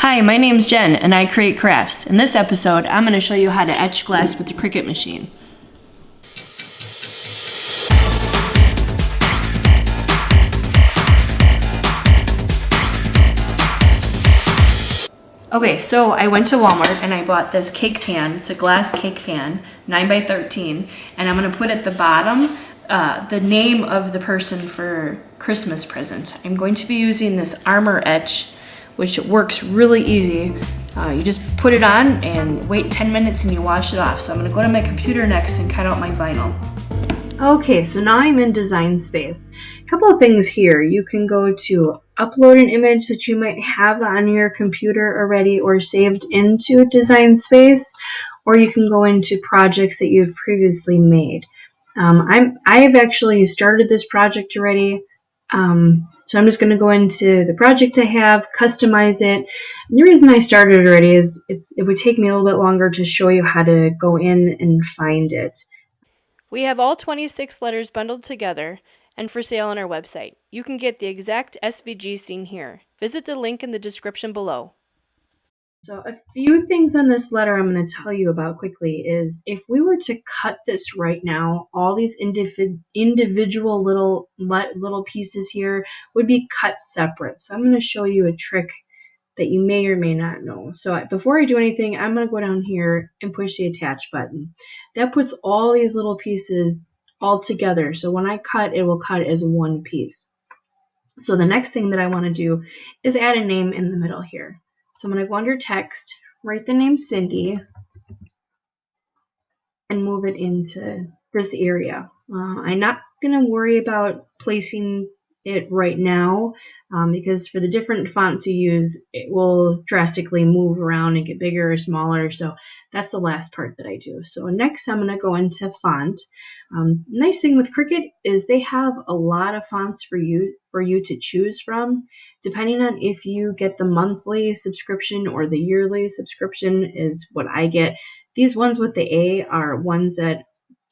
Hi, my name's Jen and I create crafts. In this episode, I'm going to show you how to etch glass with the Cricut machine. Okay, so I went to Walmart and I bought this cake pan. It's a glass cake pan, 9 by 13, and I'm going to put at the bottom the name of the person for Christmas present. I'm going to be using this Armour Etch, which works really easy. You just put it on and wait 10 minutes and you wash it off. So I'm gonna go to my computer next and cut out my vinyl. Okay, so now I'm in Design Space. A couple of things here. You can go to upload an image that you might have on your computer already or saved into Design Space, or you can go into projects that you've previously made. I've actually started this project already. So I'm just going to go into the project I have, customize it. And the reason I started already is it would take me a little bit longer to show you how to go in and find it. We have all 26 letters bundled together and for sale on our website. You can get the exact SVG seen here. Visit the link in the description below. So a few things on this letter I'm going to tell you about quickly is if we were to cut this right now, all these individual little pieces here would be cut separate. So I'm going to show you a trick that you may or may not know. So before I do anything, I'm going to go down here and push the attach button. That puts all these little pieces all together. So when I cut, it will cut as one piece. So the next thing that I want to do is add a name in the middle here. So I'm going to go under text, write the name Cindy, and move it into this area. I'm not going to worry about placing it right now because for the different fonts you use, it will drastically move around and get bigger or smaller. So that's the last part that I do. So next I'm going to go into font. Nice thing with Cricut is they have a lot of fonts for you to choose from. Depending on if you get the monthly subscription or the yearly subscription is what I get. These ones with the A are ones that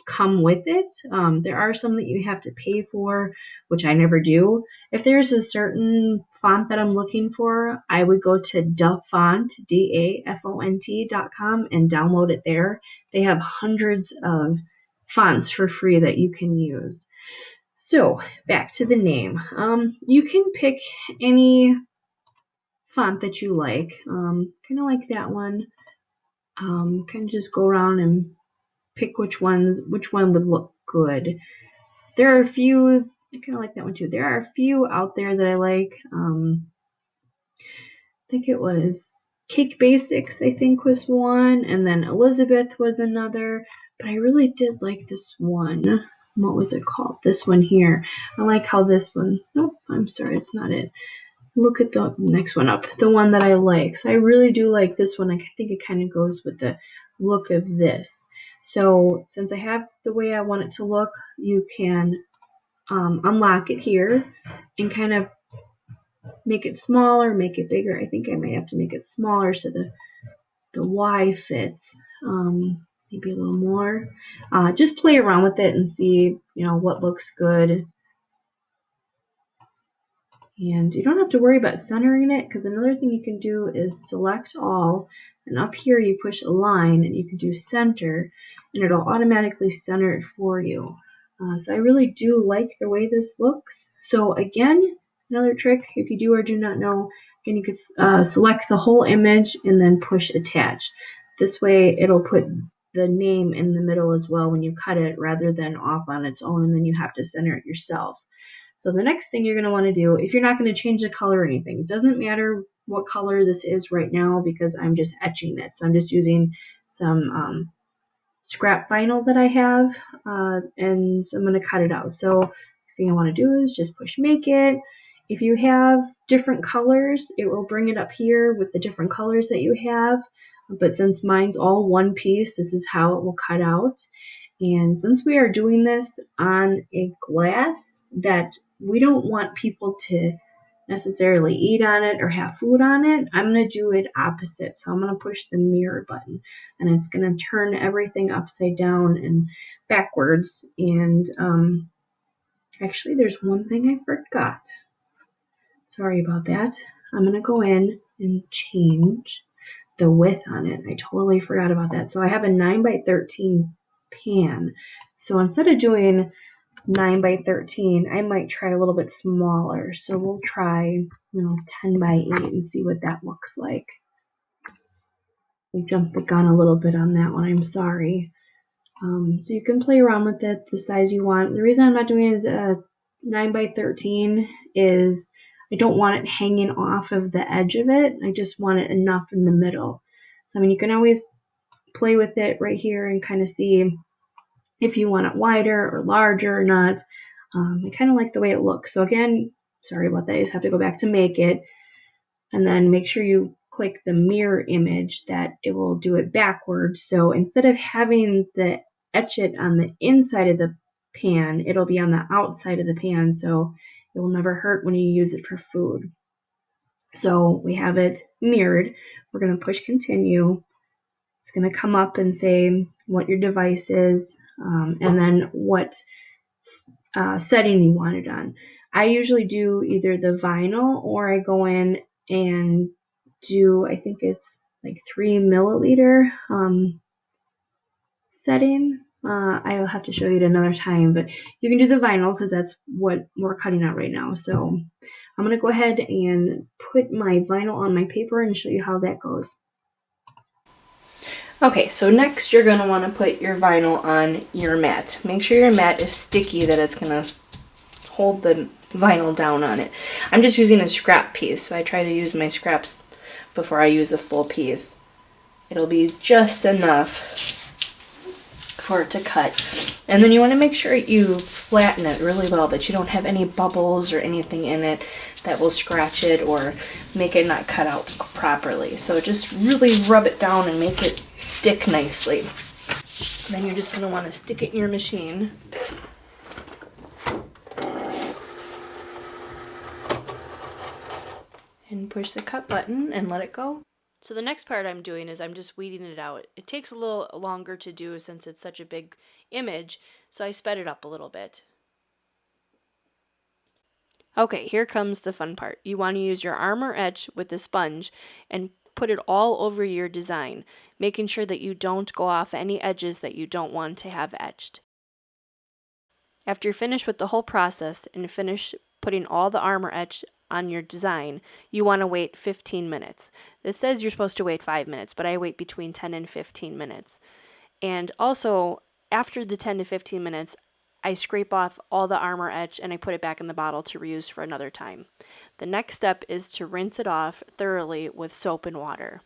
come with it. There are some that you have to pay for, which I never do. If there's a certain font that I'm looking for, I would go to dafont, DAFONT.com and download it there. They have hundreds of fonts for free that you can use. So back to the name. You can pick any font that you like. Kind of like that one. Kind of just go around and pick which one would look good. There are a few, I kind of like that one too. There are a few out there that I like. I think it was Cake Basics, I think was one, and then Elizabeth was another, but I really did like this one. What was it called? This one here. I like how this one, nope, I'm sorry, it's not it. Look at the next one up, the one that I like. So I really do like this one. I think it kind of goes with the look of this. So since I have the way I want it to look, you can unlock it here and kind of make it smaller, make it bigger. I think I might have to make it smaller so the Y fits. Maybe a little more. Just play around with it and see, what looks good. And you don't have to worry about centering it, because another thing you can do is select all, and up here you push a line and you can do center, and it'll automatically center it for you. So I really do like the way this looks. So again, another trick, if you do or do not know, again you could select the whole image and then push attach. This way it'll put the name in the middle as well when you cut it, rather than off on its own and then you have to center it yourself. So the next thing you're going to want to do, if you're not going to change the color or anything, it doesn't matter what color this is right now because I'm just etching it. So I'm just using some scrap vinyl that I have, and so I'm going to cut it out. So next thing I want to do is just push make it. If you have different colors, it will bring it up here with the different colors that you have. But since mine's all one piece, this is how it will cut out. And since we are doing this on a glass that we don't want people to necessarily eat on it or have food on it, I'm going to do it opposite. So I'm going to push the mirror button and it's going to turn everything upside down and backwards. And actually there's one thing I forgot. Sorry about that. I'm going to go in and change the width on it. I totally forgot about that. So I have a 9 by 13 pan. So instead of doing 9 by 13, I might try a little bit smaller. So we'll try, 10 by 8 and see what that looks like. We jumped the gun a little bit on that one. I'm sorry. So you can play around with it the size you want. The reason I'm not doing it as a 9 by 13 is I don't want it hanging off of the edge of it. I just want it enough in the middle. So I mean, you can always play with it right here and kind of see if you want it wider or larger or not. I kind of like the way it looks. So again, sorry about that. You just have to go back to make it, and then make sure you click the mirror image that it will do it backwards. So instead of having the etch it on the inside of the pan, it'll be on the outside of the pan, so it will never hurt when you use it for food. So we have it mirrored. We're going to push continue. It's going to come up and say what your device is, and then what setting you want it on. I usually do either the vinyl, or I go in and do, I think it's like 3 milliliter setting. I'll have to show you it another time, but you can do the vinyl because that's what we're cutting out right now. So I'm going to go ahead and put my vinyl on my paper and show you how that goes. Okay, so next you're going to want to put your vinyl on your mat. Make sure your mat is sticky, that it's going to hold the vinyl down on it. I'm just using a scrap piece, so I try to use my scraps before I use a full piece. It'll be just enough for it to cut. And then you want to make sure you flatten it really well, that you don't have any bubbles or anything in it that will scratch it or make it not cut out properly. So just really rub it down and make it stick nicely. Then you're just going to want to stick it in your machine. And push the cut button and let it go. So the next part I'm doing is I'm just weeding it out. It takes a little longer to do since it's such a big image, so I sped it up a little bit. Okay, here comes the fun part. You want to use your Armour Etch with the sponge and put it all over your design, making sure that you don't go off any edges that you don't want to have etched. After you're finished with the whole process and finish putting all the Armour Etch on your design, you want to wait 15 minutes. This says you're supposed to wait 5 minutes, but I wait between 10 and 15 minutes. And also, after the 10 to 15 minutes, I scrape off all the Armour Etch and I put it back in the bottle to reuse for another time. The next step is to rinse it off thoroughly with soap and water.